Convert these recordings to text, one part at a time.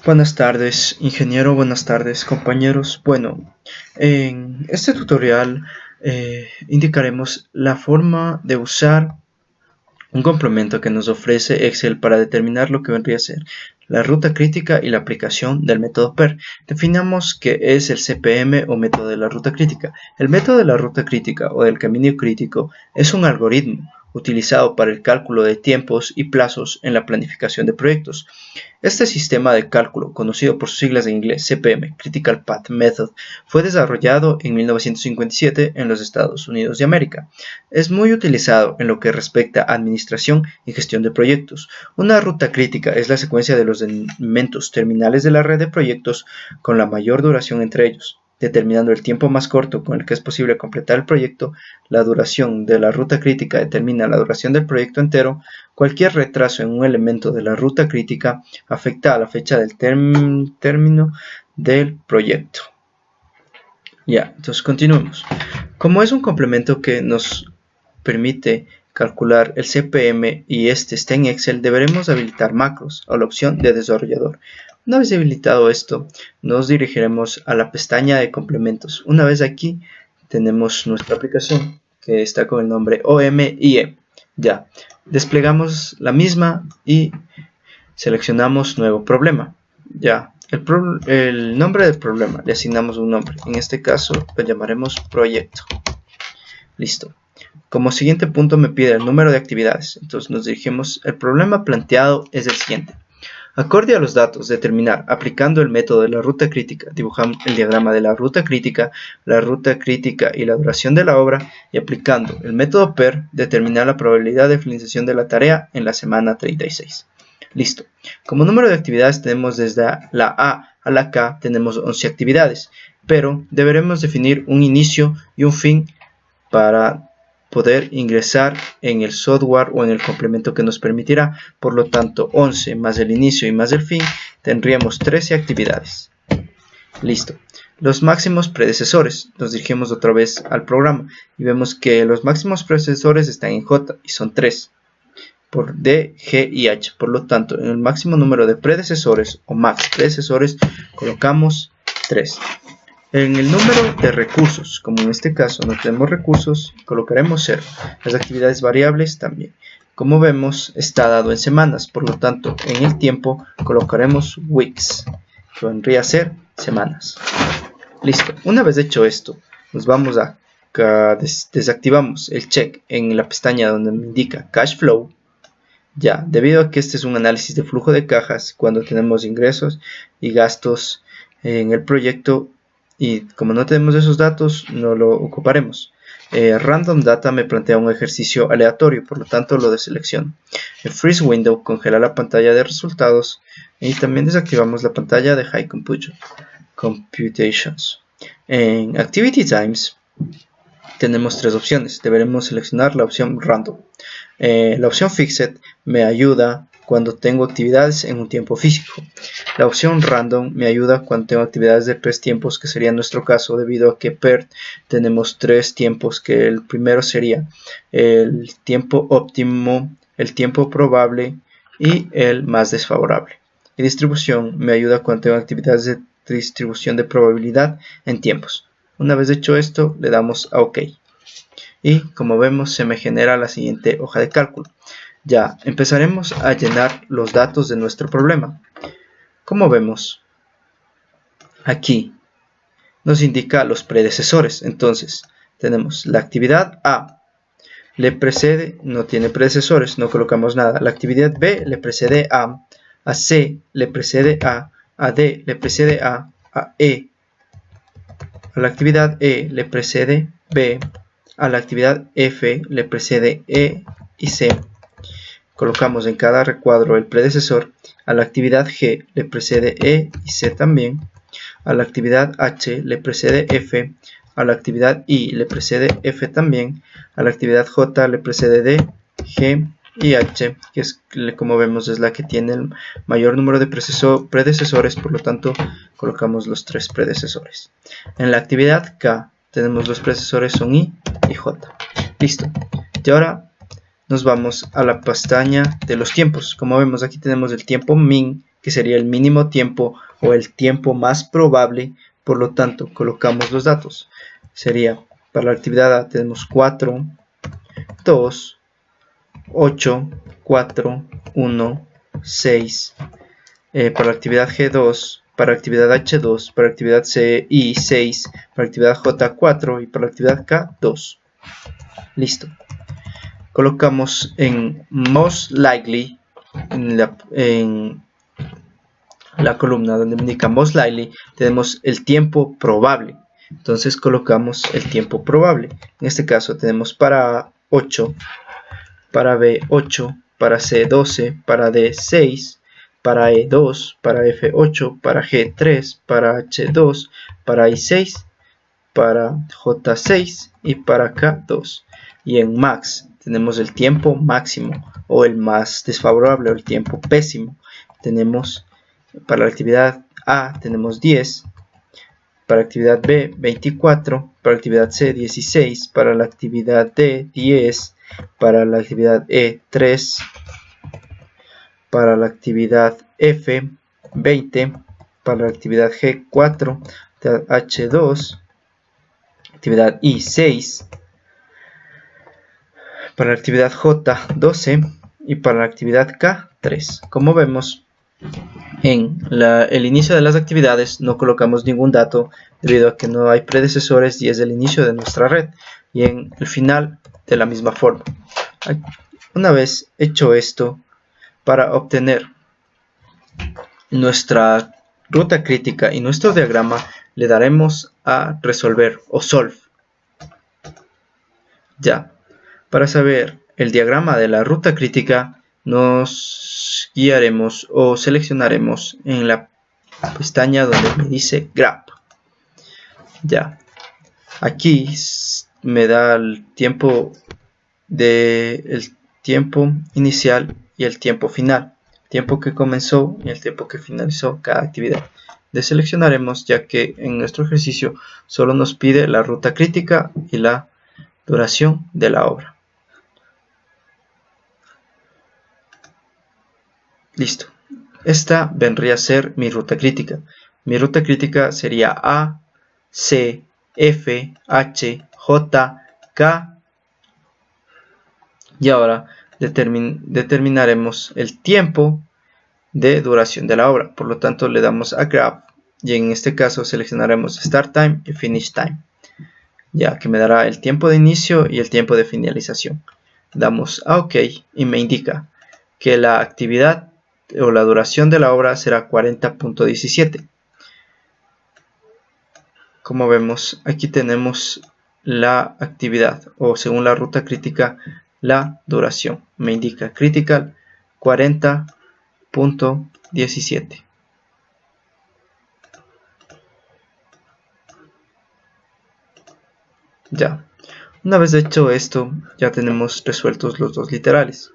Buenas tardes, ingeniero, buenas tardes, compañeros. Bueno, en este tutorial indicaremos la forma de usar un complemento que nos ofrece Excel para determinar lo que vendría a ser la ruta crítica y la aplicación del método PER. Definamos qué es el CPM o método de la ruta crítica. El método de la ruta crítica o del camino crítico es un algoritmo utilizado para el cálculo de tiempos y plazos en la planificación de proyectos. Este sistema de cálculo, conocido por sus siglas en inglés CPM, Critical Path Method, fue desarrollado en 1957 en los Estados Unidos de América. Es muy utilizado en lo que respecta a administración y gestión de proyectos. Una ruta crítica es la secuencia de los elementos terminales de la red de proyectos con la mayor duración entre ellos, determinando el tiempo más corto con el que es posible completar el proyecto. La duración de la ruta crítica determina la duración del proyecto entero. Cualquier retraso en un elemento de la ruta crítica afecta a la fecha del término del proyecto. Entonces continuemos. Como es un complemento que nos permite calcular el CPM y este está en Excel, deberemos habilitar macros o la opción de desarrollador. Una vez habilitado esto, nos dirigiremos a la pestaña de complementos. Una vez aquí, tenemos nuestra aplicación que está con el nombre OMIE. Desplegamos la misma y seleccionamos nuevo problema. El nombre del problema, le asignamos un nombre. En este caso, lo llamaremos proyecto. Listo. Como siguiente punto me pide el número de actividades. Entonces nos dirigimos. El problema planteado es el siguiente. Acorde a los datos, determinar, aplicando el método de la ruta crítica, dibujamos el diagrama de la ruta crítica y la duración de la obra, y aplicando el método PER, determinar la probabilidad de finalización de la tarea en la semana 36. Listo. Como número de actividades tenemos desde la A a la K, tenemos 11 actividades, pero deberemos definir un inicio y un fin para poder ingresar en el software o en el complemento que nos permitirá. Por lo tanto, 11 más el inicio y más el fin, tendríamos 13 actividades. Listo. Los máximos predecesores. Nos dirigimos otra vez al programa y vemos que los máximos predecesores están en J y son 3 por D, G y H. Por lo tanto, en el máximo número de predecesores o max predecesores colocamos 3. En el número de recursos, como en este caso no tenemos recursos, colocaremos 0. Las actividades variables también. Como vemos, está dado en semanas, por lo tanto, en el tiempo colocaremos weeks, que vendría a ser semanas. Listo. Una vez hecho esto, nos vamos a desactivamos el check en la pestaña donde me indica Cash Flow. Debido a que este es un análisis de flujo de cajas, cuando tenemos ingresos y gastos en el proyecto, y como no tenemos esos datos, no lo ocuparemos. Random Data me plantea un ejercicio aleatorio, por lo tanto lo deselecciono. El Freeze Window congela la pantalla de resultados y también desactivamos la pantalla de High Computations. En Activity Times tenemos 3 opciones. Deberemos seleccionar la opción Random. La opción Fixed me ayuda cuando tengo actividades en un tiempo físico. La opción Random me ayuda cuando tengo actividades de 3 tiempos, que sería nuestro caso, debido a que PER tenemos 3 tiempos, que el primero sería el tiempo óptimo, el tiempo probable y el más desfavorable. Y distribución me ayuda cuando tengo actividades de distribución de probabilidad en tiempos. Una vez hecho esto, le damos a OK. Y como vemos, se me genera la siguiente hoja de cálculo. Empezaremos a llenar los datos de nuestro problema. Como vemos, aquí nos indica los predecesores. Entonces, tenemos la actividad A, le precede, no tiene predecesores, no colocamos nada. La actividad B le precede a C le precede a D le precede a E. A la actividad E le precede B, a la actividad F le precede E y C. Colocamos en cada recuadro el predecesor. A la actividad G le precede E y C también. A la actividad H le precede F. A la actividad I le precede F también. A la actividad J le precede D, G y H, que es, como vemos, es la que tiene el mayor número de predecesores, por lo tanto colocamos los 3 predecesores. En la actividad K tenemos los predecesores son I y J. Listo. Y ahora nos vamos a la pestaña de los tiempos. Como vemos, aquí tenemos el tiempo min que sería el mínimo tiempo o el tiempo más probable. Por lo tanto, colocamos los datos. Sería, para la actividad A tenemos 4, 2, 8, 4, 1, 6. Para la actividad G2, para la actividad H2, para la actividad CI 6, para la actividad J4 y para la actividad K2. Listo. Colocamos en most likely, en la columna donde me indica most likely, tenemos el tiempo probable. Entonces colocamos el tiempo probable. En este caso tenemos para A 8, para B 8, para C 12, para D 6, para E 2, para F 8, para G 3, para H 2, para I 6, para J 6 y para K 2. Y en max tenemos el tiempo máximo o el más desfavorable o el tiempo pésimo. Tenemos para la actividad A tenemos 10, para la actividad B 24, para la actividad C 16, para la actividad D 10, para la actividad E 3, para la actividad F 20, para la actividad G 4, H 2, actividad I 6, para la actividad J 12 y para la actividad K 3. Como vemos, en el inicio de las actividades no colocamos ningún dato debido a que no hay predecesores y es el inicio de nuestra red, y en el final de la misma forma. Una vez hecho esto, para obtener nuestra ruta crítica y nuestro diagrama le daremos a resolver o solve. Ya, para saber el diagrama de la ruta crítica nos guiaremos o seleccionaremos en la pestaña donde me dice graph. Ya, aquí me da el tiempo inicial y el tiempo final, el tiempo que comenzó y el tiempo que finalizó cada actividad. Deseleccionaremos ya que en nuestro ejercicio solo nos pide la ruta crítica y la duración de la obra. Listo. Esta vendría a ser mi ruta crítica. Mi ruta crítica sería A, C, F, H, J, K. Y ahora determinaremos el tiempo de duración de la obra. Por lo tanto, le damos a Graph y en este caso seleccionaremos Start Time y Finish Time, ya que me dará el tiempo de inicio y el tiempo de finalización. Damos a OK y me indica que la actividad o la duración de la obra será 40.17. Como vemos, aquí tenemos la actividad o según la ruta crítica la duración. Me indica critical 40.17. Ya, una vez hecho esto, ya tenemos resueltos los dos literales.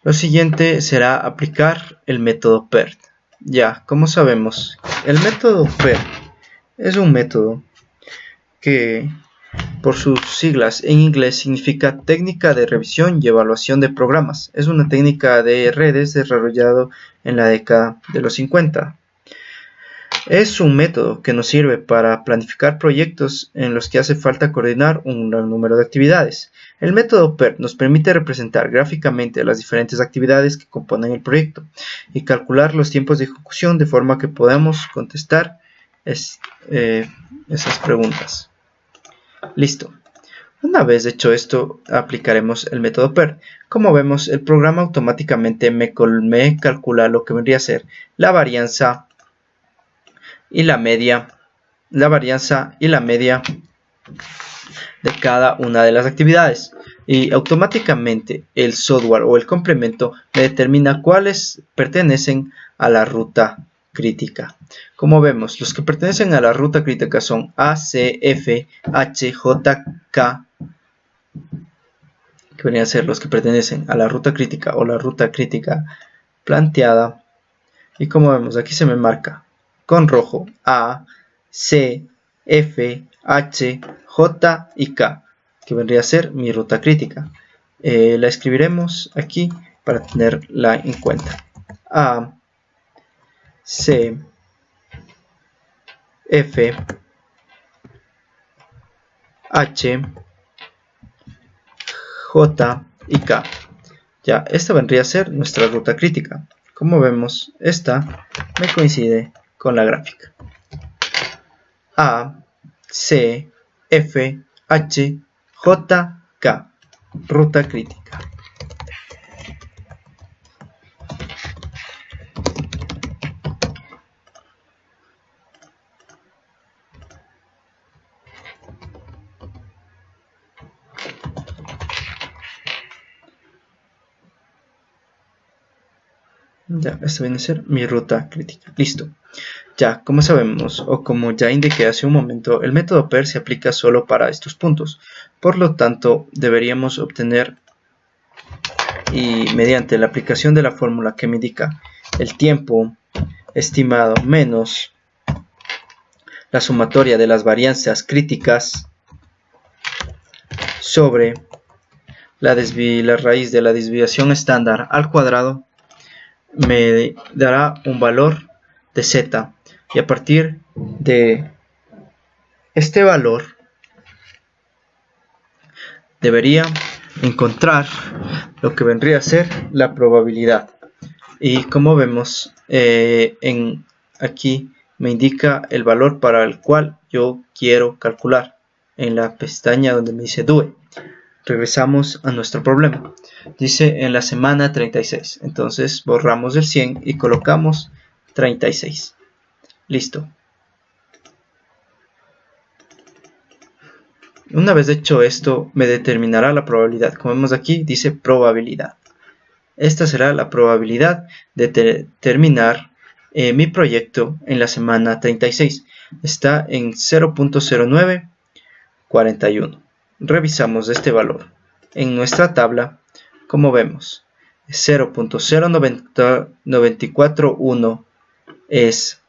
Lo siguiente será aplicar el método PERT. Ya, como sabemos, el método PERT es un método que, por sus siglas en inglés, significa Técnica de Revisión y Evaluación de Programas. Es una técnica de redes desarrollado en la década de los 50. Es un método que nos sirve para planificar proyectos en los que hace falta coordinar un gran número de actividades. El método PERT nos permite representar gráficamente las diferentes actividades que componen el proyecto y calcular los tiempos de ejecución de forma que podamos contestar esas preguntas. Listo. Una vez hecho esto, aplicaremos el método PERT. Como vemos, el programa automáticamente me calcula lo que vendría a ser la varianza y la media, de cada una de las actividades, y automáticamente el software o el complemento me determina cuáles pertenecen a la ruta crítica. Como vemos, los que pertenecen a la ruta crítica son A, C, F, H, J, K, que vendrían a ser los que pertenecen a la ruta crítica o la ruta crítica planteada. Y como vemos, aquí se me marca con rojo A, C, F, H, J y K, que vendría a ser mi ruta crítica. La escribiremos aquí para tenerla en cuenta. A, C, F, H, J y K. Ya, esta vendría a ser nuestra ruta crítica. Como vemos, esta me coincide con la gráfica. A, C, F, H, J, K. Ruta crítica. Ya, esta viene a ser mi ruta crítica. Listo. Ya, como sabemos, o como ya indiqué hace un momento, el método PER se aplica solo para estos puntos. Por lo tanto, deberíamos obtener, y mediante la aplicación de la fórmula que me indica el tiempo estimado menos la sumatoria de las varianzas críticas sobre la raíz de la desviación estándar al cuadrado, me dará un valor de z, y a partir de este valor debería encontrar lo que vendría a ser la probabilidad. Y como vemos, aquí me indica el valor para el cual yo quiero calcular en la pestaña donde me dice DUE. Regresamos a nuestro problema. Dice en la semana 36. Entonces borramos el 100 y colocamos 36. Listo. Una vez hecho esto, me determinará la probabilidad. Como vemos aquí, dice probabilidad. Esta será la probabilidad de terminar mi proyecto en la semana 36. Está en 0.0941. Revisamos este valor. En nuestra tabla, como vemos, 0.0941 es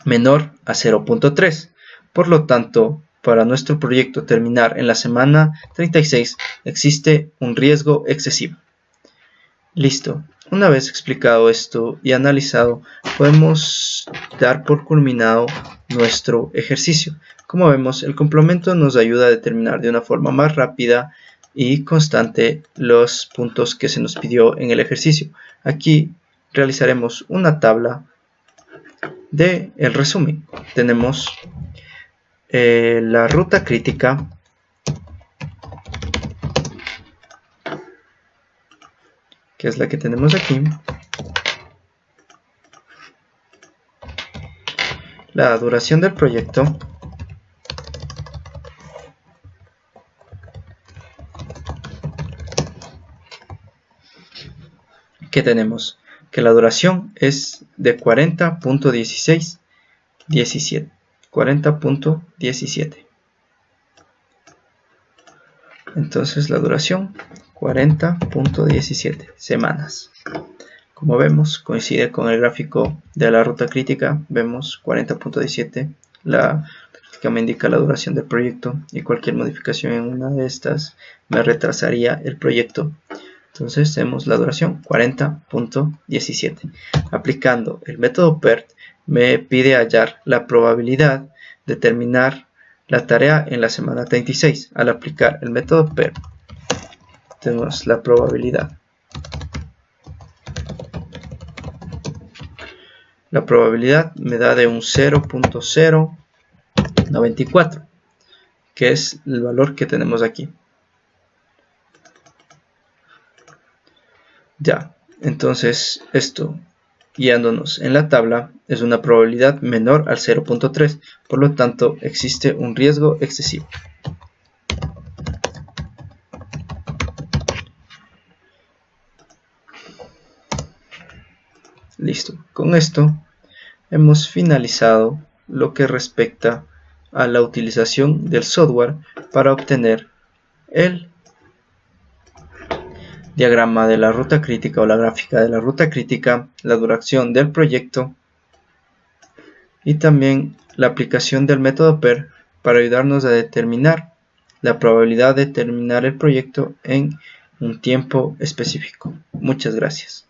menor a 0.3. Por lo tanto, para nuestro proyecto terminar en la semana 36 existe un riesgo excesivo. Listo. Una vez explicado esto y analizado, podemos dar por culminado nuestro ejercicio. Como vemos, el complemento nos ayuda a determinar de una forma más rápida y constante los puntos que se nos pidió en el ejercicio. Aquí realizaremos una tabla de el resumen. Tenemos la ruta crítica, que es la que tenemos aquí, la duración del proyecto, que tenemos que la duración es de 40.17. 40.17. Entonces la duración 40.17 semanas. Como vemos, coincide con el gráfico de la ruta crítica. Vemos 40.17. La crítica me indica la duración del proyecto y cualquier modificación en una de estas me retrasaría el proyecto. Entonces tenemos la duración 40.17. Aplicando el método PERT me pide hallar la probabilidad de terminar la tarea en la semana 36. Al aplicar el método PERT tenemos la probabilidad. La probabilidad me da de un 0.094, que es el valor que tenemos aquí. Ya, entonces esto, guiándonos en la tabla, es una probabilidad menor al 0.3, por lo tanto existe un riesgo excesivo. Listo, con esto hemos finalizado lo que respecta a la utilización del software para obtener el diagrama de la ruta crítica o la gráfica de la ruta crítica, la duración del proyecto y también la aplicación del método PER para ayudarnos a determinar la probabilidad de terminar el proyecto en un tiempo específico. Muchas gracias.